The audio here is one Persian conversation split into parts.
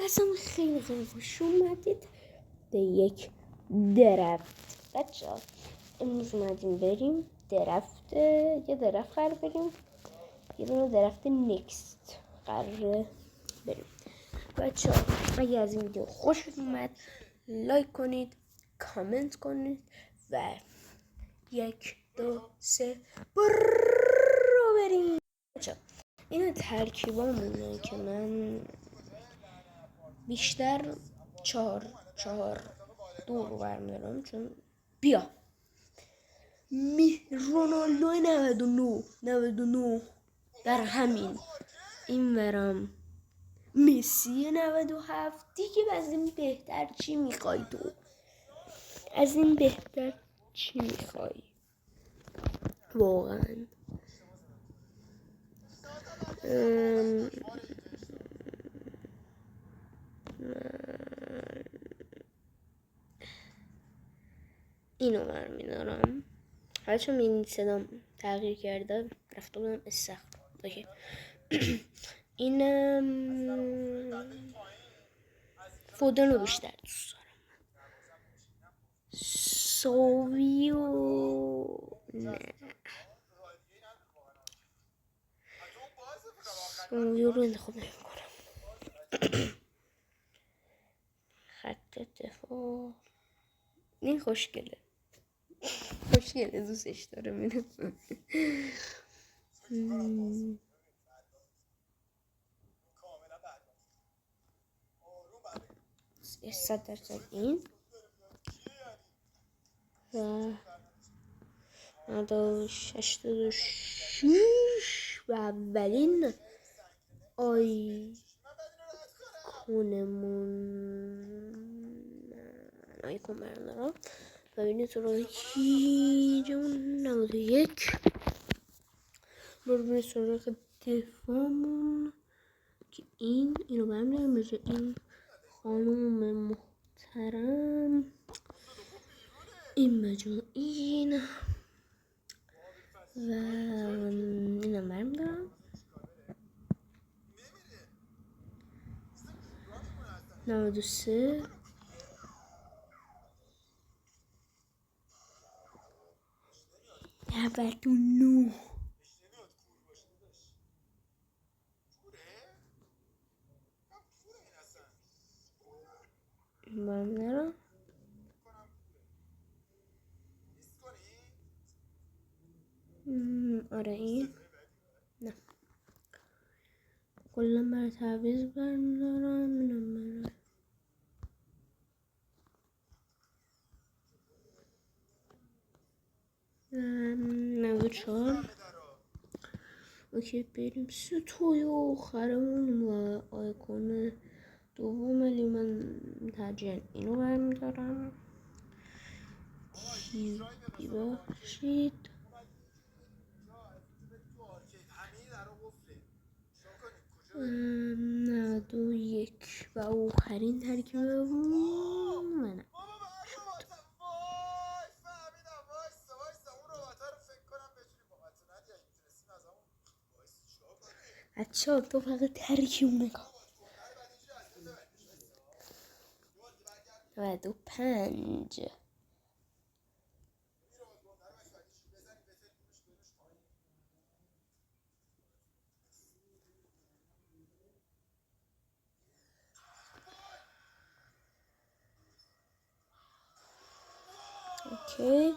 اصلا خیلی خیلی خوش اومدید به یک درفت. بچه ها امروز اومدیم بریم درفت، یه درفت قرار بریم، یه دونه درفت نکست قراره بریم. بچه ها اگه از این ویدیو خوش اومد لایک کنید، کامنت کنید و 1 2 3 برو بریم. بچه ها این ترکیبامونه که من بیشتر چهار دور برمیدارم، چون بیا رونالدو 99 در همین این ورم مسی 97 دیگه. از این بهتر چی میخوای تو؟ از این بهتر چی میخوای واقعا؟ اینو برمیدارم. حالا چون این صدام تغییر کرده رفته بودم استخر. اوکی. اینم فودن رو بیشتر دوست دارم. سوویو نه، سوویو رو انتخاب نمی کنم. خط دفاع این خوشگله دوستش داره میدونم. 100% این و 86 و اولین آیکون برندارم. ببینید تو رو جون 91 برو سراغ دفاعمون که اینو برمیدارم بجا این خانوم محترم، این بجا این و اینم برمیدارم 93 99 برمیدارم. آره این نه کلا برای تعویض برمیدارم. اینم برای 94. اوکی بریم ستوی آخرمون و آیکون دوم ولی من ترجیحاً اینو برمیدارم. ببخشید 91 و آخرین ترکیبمون منم. بچه‌ها تو فقط ترکیب نگاه 95 اوکی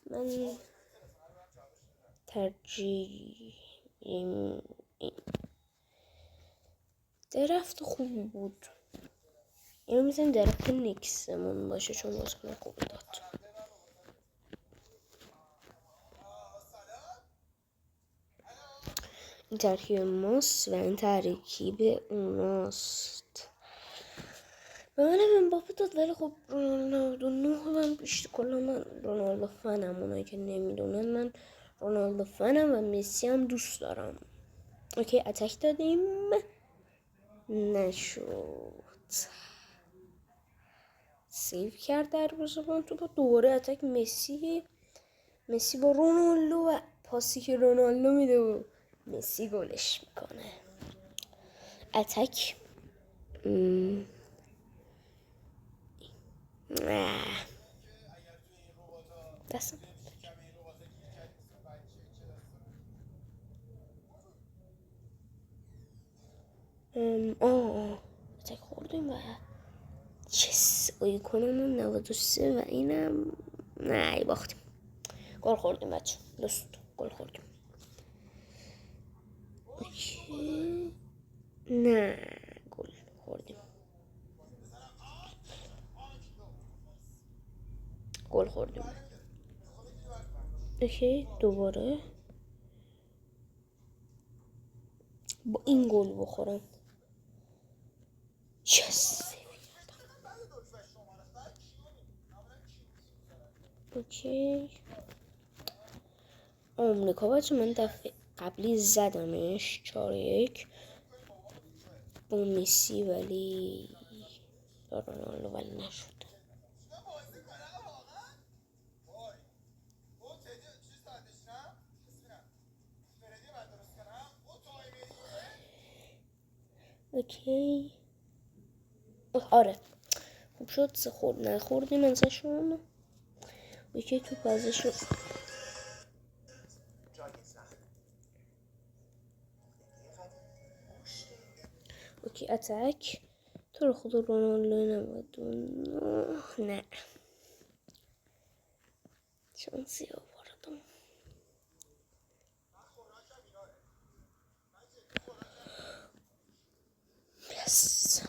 من ترجیح این درفت خوبی بود. اینو میزنیم درفت نکسمون باشه چون بازیکن خوبی داد. این ترکیب ماست و این ترکیب اوناست. به منم امباپه داد ولی خب رونالدو 9 من بیشتر کلا من رونالدو فنم. اونایی که نمیدونن من رونالدو فنم و مسی هم دوست دارم. اوکی اتک دادیم نشد. سیو کرد دروازه‌بان تو با دوباره اتک مسی با رونالدو و پاسی که رونالدو میده و مسی گلش میکنه. اتک دستم تک خوردیم و چس ایکونمون 93 و اینم نه باختیم. گل خوردیم بچه دوست گل خوردیم. اوکی نه گل خوردیم. گل خوردیم. اوکی دوباره با این گل بخورم. چس اوکی آمریکا بچه من دفعه قبلی زدمش 4-1 با مسی ولی رونالدو ولی نشد. اوکی آره خوب شد سه خورد نخوردیم ازشون. اوکی توپ ازشون اوکی اتک تو رو خدا رونالدو نبود نه شانسی آوردم. یس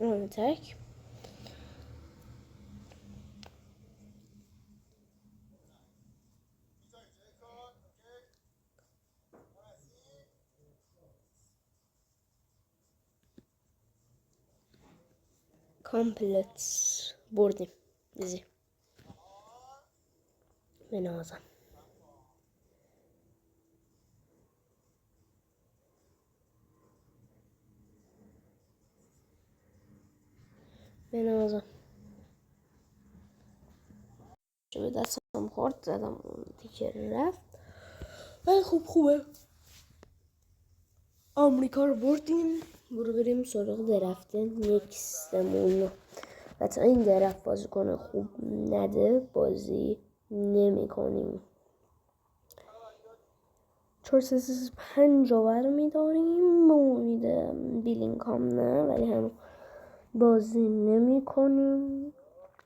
اتک کامپلت بردیم دیزی بنازم چه به دستم خورد زدم اون دیگه رفت ولی خوبه آمریکا رو بردیم. برو بریم سراغ درفته نکستمون. حتی این درفت بازی کنه خوب نده بازی نمی کنیم. 4-3-5 برمی داریم به امید بیلینگهام نه ولی هم بازی نمی کنیم.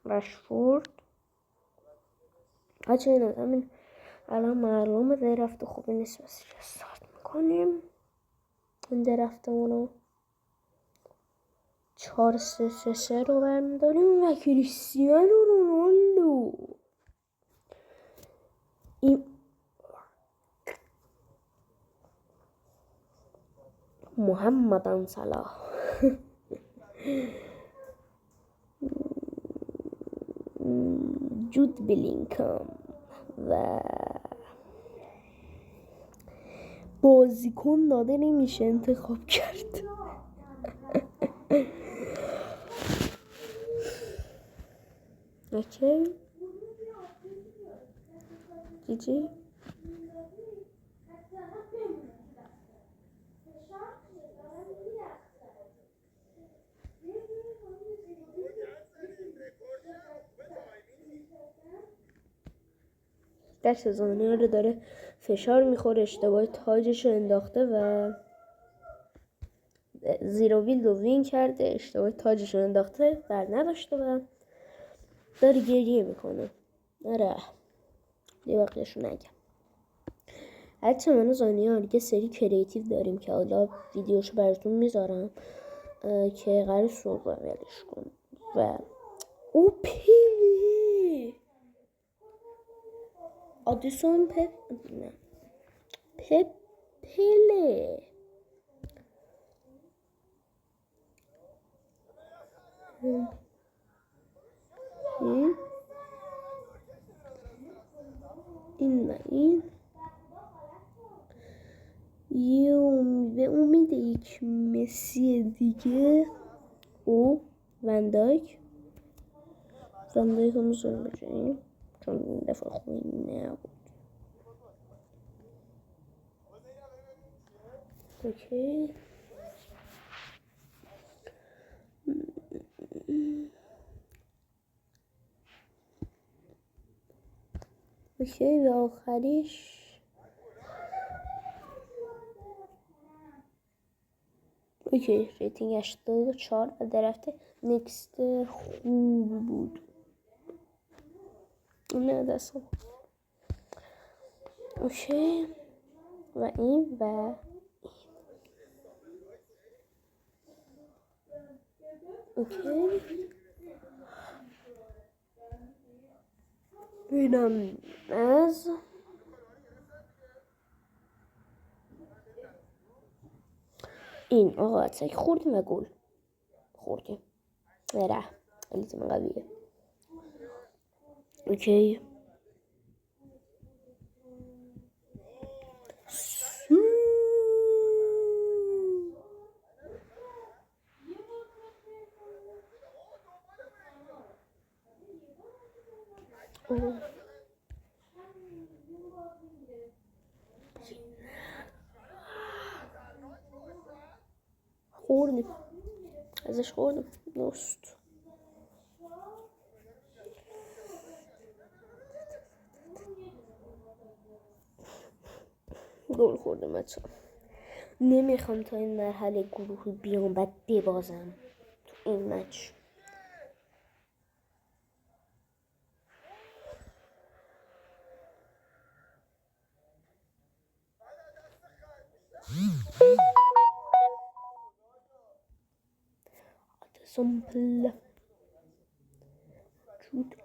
رشفورد بچه این همین الان معلومه درفت خوبی نیست بس استارت میکنیم. این درفتمونو 4-3-3 رو برمی داریم و کریستیانو رونالدو این محمد صلاح جود بلینکام و بازیکن داده نمیشه انتخاب کرد. اوکی جی دست زانه رو داره فشار میخوره اشتباه تاجش رو انداخته و زیرو ویل و وین کرده اشتباه تاجش رو انداخته بر نداشته و داره گریه میکنه. آره یه بقیهشو نگم. حتی من و زانیار یه سری کریتیو داریم که حالا ویدیوشو براتون میذارم که قرار صبح ولش کن و او پیلی آدیسون نه پله این و این. به امید یک مسی دیگه او وندایک رو میذاریم بجاییم چون این دفعه خوبی نبود. اوکی اوکی و آخریش اوکی ریتینگ 84 و درفت نکست خوب بود. نه دستم اوکی و این و اوکی اینم از این. آقا اتک خوردیم و گل خوردیم. نه خیلی تیم قویه. اوکی خوردیم ازش خوردیم دوست. گل خوردم بچه. نمیخوام تا این مرحله گروهی بیام بعد ببازم تو این مچ. سمپل جود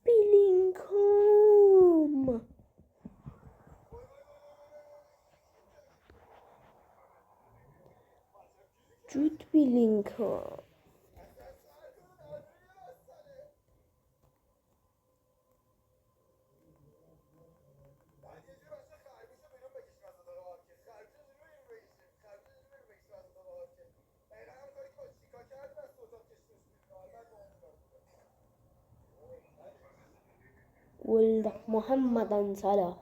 بیلینگهام ولد محمد صلاح.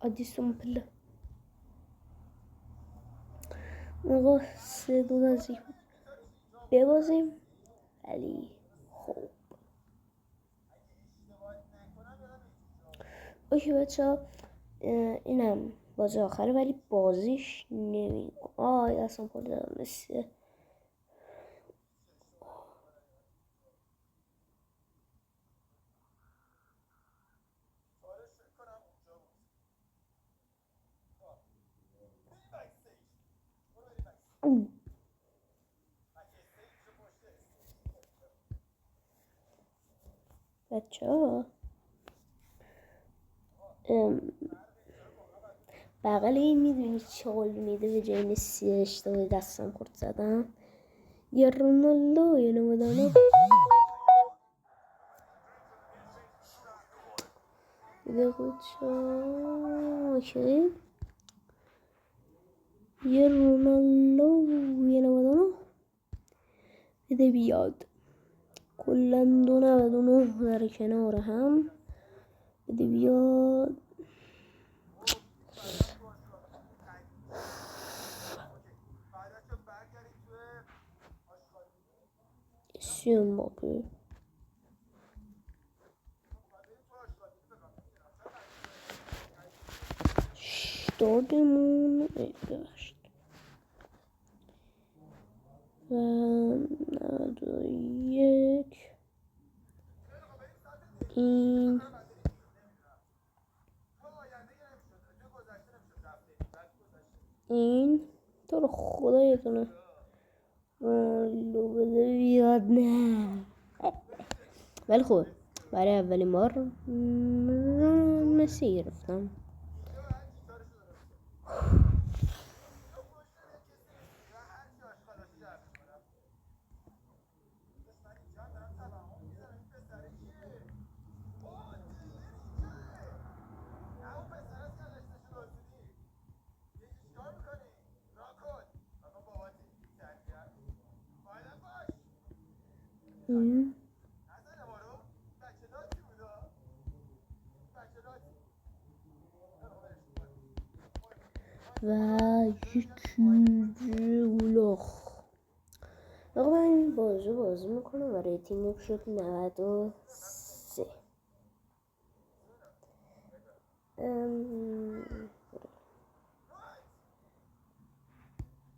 عادی سمپل. آقا 3-2 نزدیک ببازیم ولی خوب. اوکی بچه ها اینم بازی آخره ولی بازیش نمی اصلا پر دارم مثل بچه ها بغل این میدونی چه قول میده به جای مسی اشتباه دستم خورد زدم. یه رونالدو یه نمودانه بده اوکی یه رونالدو یه نمودانه بده بیاد کلن 299 در کنار هم بده بیاد. سیم باقی دادمون ببخشید و 91 این این تو رو خدا یه دونه رونالدو بده بیاد. نه ولی خوب برای اولین بار مسی گرفتم. و یکی جولخ. آقا من این بازی میکنم و ریتینگ شد 93.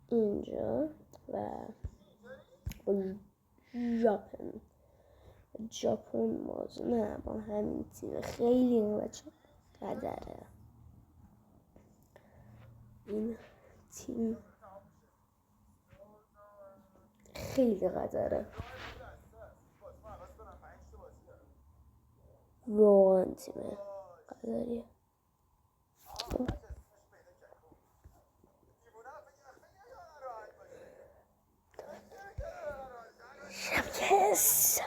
اینجا و ژاپن بازی نه با همین تیم خیلی این بچه قدره. این تیم خیلی قدره واقعا تیم قدریه. شمکس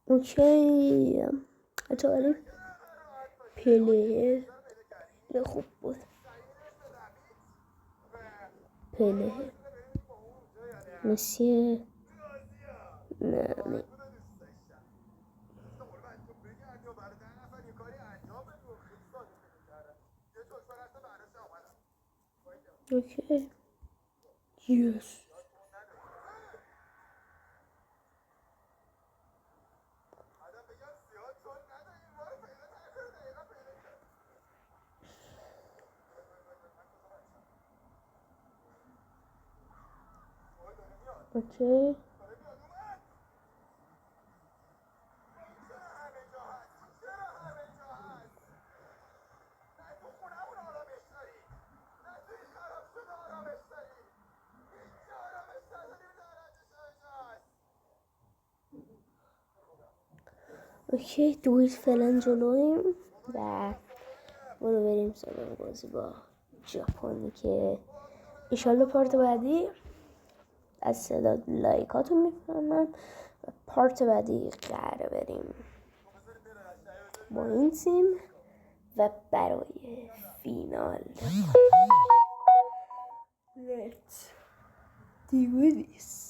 اوکی حتی ولی پله خوب بود. پله مسی نه اوکی یس اوکی اوکی دویت فعلا جلویم و برو بریم سراغ بازی با ژاپن که ایشالله پارت بعدی از صدا لایکاتون میفهمم و پارت بعدی قراره بریم با این تیم و برای فینال. Let's do this.